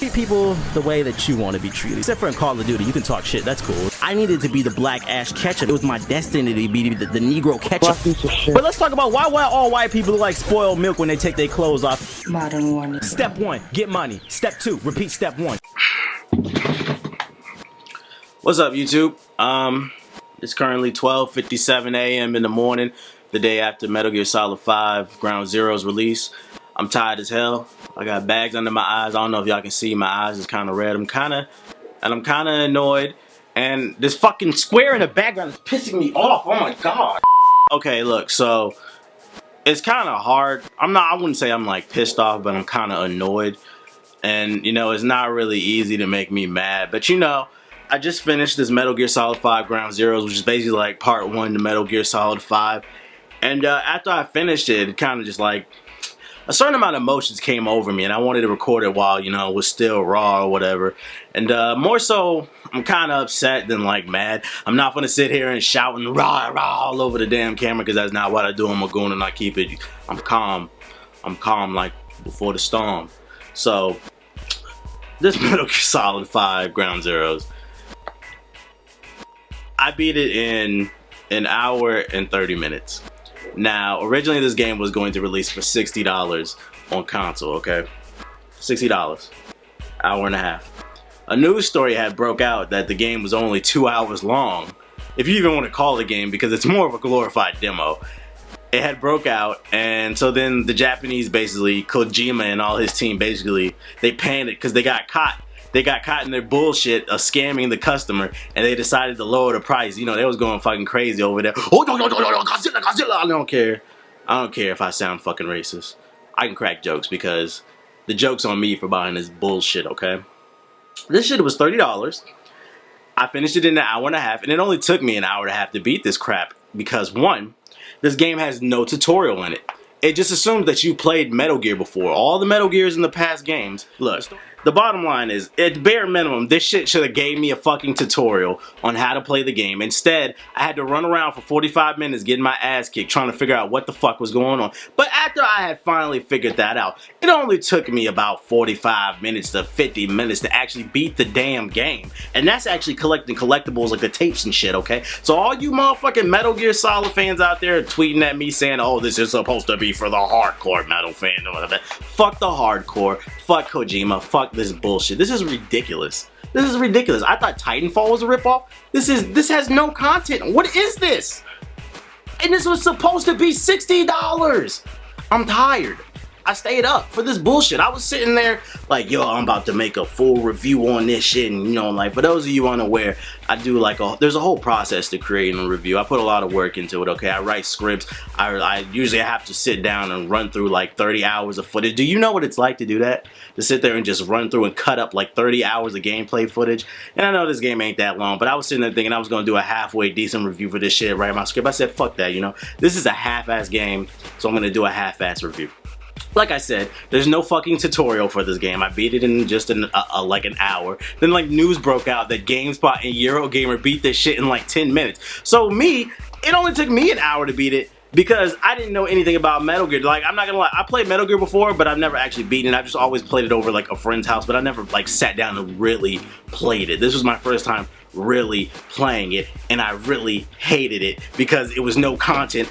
Treat people the way that you want to be treated. Except for in Call of Duty, you can talk shit, that's cool. I needed to be the black Ash Ketchum. It was my destiny to be the Negro Ketchum. But let's talk about why all white people look like spoiled milk when they take their clothes off. Modern warning. Step 1, get money. Step 2, repeat step 1. What's up, YouTube? It's currently 12:57 a.m. in the morning, the day after Metal Gear Solid 5 Ground Zero's release. I'm tired as hell. I got bags under my eyes. I don't know if y'all can see, my eyes is kind of red. I'm kind of annoyed. And this fucking square in the background is pissing me off. Oh my god. Okay, look, so it's kind of hard. I wouldn't say I'm like pissed off, but I'm kind of annoyed. And you know, it's not really easy to make me mad. But you know, I just finished this Metal Gear Solid 5 Ground Zeroes, which is basically like part 1 to Metal Gear Solid 5. And after I finished it, it kind of just like a certain amount of emotions came over me, and I wanted to record it while, you know, it was still raw or whatever. And more so, I'm kind of upset than like mad. I'm not gonna sit here and shout and rah rah all over the damn camera, because that's not what I do. I'm a goon and I keep it. I'm calm like before the storm. So this Metal Gear Solid 5 Ground Zeroes, I beat it in an hour and 30 minutes. Now, originally this game was going to release for $60 on console, okay? $60. Hour and a half. A news story had broke out that the game was only 2 hours long, if you even want to call it a game, because it's more of a glorified demo. It had broke out, and so then the Japanese, basically, Kojima and all his team, basically, they panicked because they got caught. They got caught in their bullshit of scamming the customer, and they decided to lower the price. You know, they was going fucking crazy over there. Oh, Godzilla, Godzilla. I don't care. I don't care if I sound fucking racist. I can crack jokes because the joke's on me for buying this bullshit, okay? This shit was $30. I finished it in an hour and a half, and it only took me an hour and a half to beat this crap because, one, this game has no tutorial in it. It just assumes that you played Metal Gear before. All the Metal Gears in the past games. Look, the bottom line is, at bare minimum, this shit should have gave me a fucking tutorial on how to play the game. Instead, I had to run around for 45 minutes getting my ass kicked trying to figure out what the fuck was going on. But after I had finally figured that out, it only took me about 45 minutes to 50 minutes to actually beat the damn game. And that's actually collecting collectibles like the tapes and shit, okay? So all you motherfucking Metal Gear Solid fans out there tweeting at me saying, oh, this is supposed to be for the hardcore metal fan or whatever. Fuck the hardcore. Fuck Kojima. Fuck this bullshit. This is ridiculous. This is ridiculous. I thought Titanfall was a ripoff. This has no content. What is this? And this was supposed to be $60. I'm tired. I stayed up for this bullshit. I was sitting there like, yo, I'm about to make a full review on this shit. And you know, like, for those of you unaware, I do like there's a whole process to creating a review. I put a lot of work into it, okay? I write scripts. I usually have to sit down and run through like 30 hours of footage. Do you know what it's like to do that? To sit there and just run through and cut up like 30 hours of gameplay footage. And I know this game ain't that long, but I was sitting there thinking I was gonna do a halfway decent review for this shit, write my script. I said, fuck that, you know? This is a half-ass game, so I'm gonna do a half-ass review. Like I said, there's no fucking tutorial for this game. I beat it in just like an hour. Then like news broke out that GameSpot and Eurogamer beat this shit in like 10 minutes. So it only took me an hour to beat it because I didn't know anything about Metal Gear. Like, I'm not gonna lie, I played Metal Gear before, but I've never actually beaten it. I've just always played it over like a friend's house, but I never like sat down and really played it. This was my first time really playing it, and I really hated it because it was no content.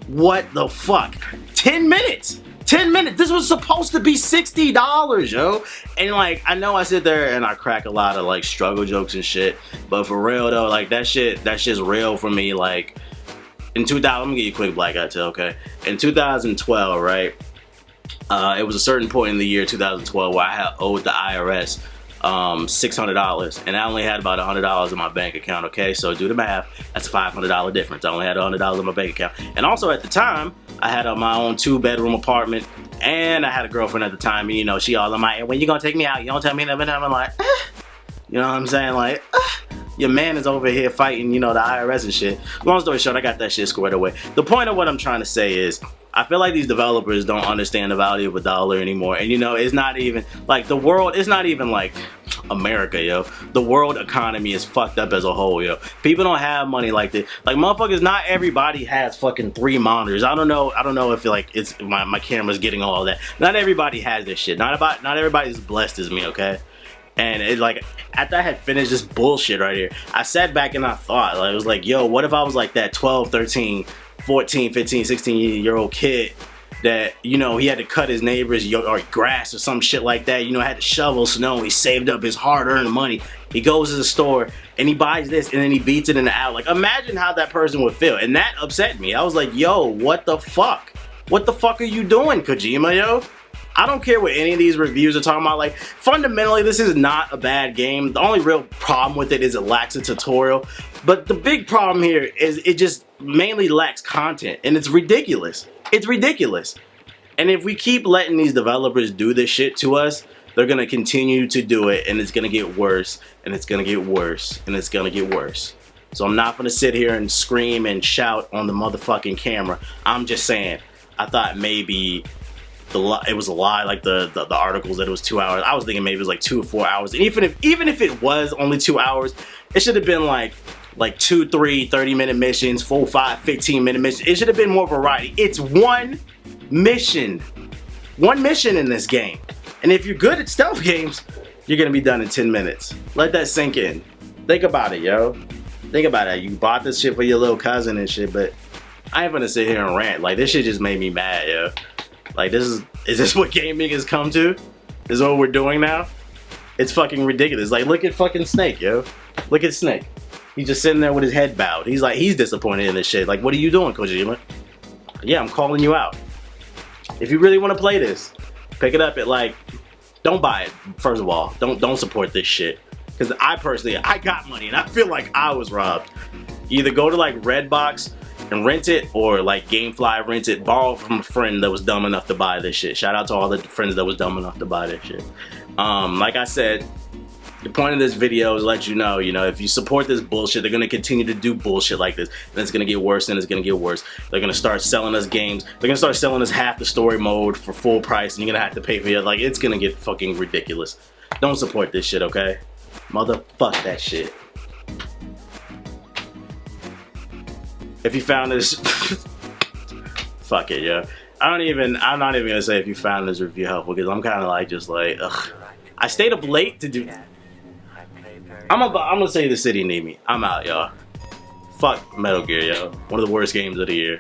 What the fuck? 10 minutes! 10 minutes! This was supposed to be $60, yo! And like, I know I sit there and I crack a lot of like struggle jokes and shit, but for real though, like that shit's real for me. Like, in 2000, I'm gonna give you a quick black eye tale, okay? In 2012, right? It was a certain point in the year 2012 where I had owed the IRS $600, and I only had about $100 in my bank account, okay? So do the math, that's a $500 difference. I only had $100 in my bank account. And also at the time, I had my own 2-bedroom apartment, and I had a girlfriend at the time, and you know, she all on my, when you gonna take me out? You don't tell me nothing. I'm like, you know what I'm saying? Like, your man is over here fighting, you know, the IRS and shit. Long story short, I got that shit squared away. The point of what I'm trying to say is, I feel like these developers don't understand the value of a dollar anymore. And you know, it's not even, like, the world, it's not even like, America, yo. The world economy is fucked up as a whole, yo. People don't have money like this. Like, motherfuckers, not everybody has fucking 3 monitors. I don't know if like it's my camera's getting all that. Not everybody has this shit. Not everybody's blessed as me, okay? And it, like, after I had finished this bullshit right here, I sat back and I thought, like, it was like, yo, what if I was like that 12, 13, 14, 15, 16-year-old kid that, you know, he had to cut his neighbor's grass or some shit like that, you know, had to shovel snow, he saved up his hard-earned money, he goes to the store and he buys this and then he beats it in the alley. Like, imagine how that person would feel. And that upset me. I was like, yo, what the fuck? What the fuck are you doing, Kojima, yo? I don't care what any of these reviews are talking about. Like, fundamentally, this is not a bad game. The only real problem with it is it lacks a tutorial. But the big problem here is it just mainly lacks content. And it's ridiculous. It's ridiculous. And if we keep letting these developers do this shit to us, they're going to continue to do it. And it's going to get worse. And it's going to get worse. And it's going to get worse. So I'm not going to sit here and scream and shout on the motherfucking camera. I'm just saying, I thought maybe it was a lie, like the articles that it was 2 hours. I was thinking maybe it was like 2 or 4 hours. And even if it was only 2 hours, it should have been like 2, 3 30-minute missions, 4, 5 15-minute missions. It should have been more variety. It's one mission in this game. And if you're good at stealth games, you're gonna be done in 10 minutes. Let that sink in. Think about it, yo. Think about it. You bought this shit for your little cousin and shit, but I ain't gonna sit here and rant. Like, this shit just made me mad, yo. Like, is this what gaming has come to? Is what we're doing now? It's fucking ridiculous. Like, look at fucking Snake, yo. Look at Snake. He's just sitting there with his head bowed. He's like, he's disappointed in this shit. Like, what are you doing, Kojima? Yeah, I'm calling you out. If you really want to play this, pick it up at, like, don't buy it, first of all. Don't support this shit. Because I personally, I got money and I feel like I was robbed. Either go to, like, Redbox and rent it, or like Gamefly, rent it, borrow from a friend that was dumb enough to buy this shit. Shout out to all the friends that was dumb enough to buy this shit. Like I said, the point of this video is to let you know, if you support this bullshit, they're gonna continue to do bullshit like this, and it's gonna get worse and it's gonna get worse. They're gonna start selling us games. They're gonna start selling us half the story mode for full price, and you're gonna have to pay for it. Like, it's gonna get fucking ridiculous. Don't support this shit, okay? Motherfuck that shit. If you found this, fuck it, yo. I'm not even gonna say if you found this review helpful, because I'm kind of like, just like, ugh. I stayed up late to do. I'm gonna say the city need me. I'm out, y'all. Fuck Metal Gear, yo. One of the worst games of the year.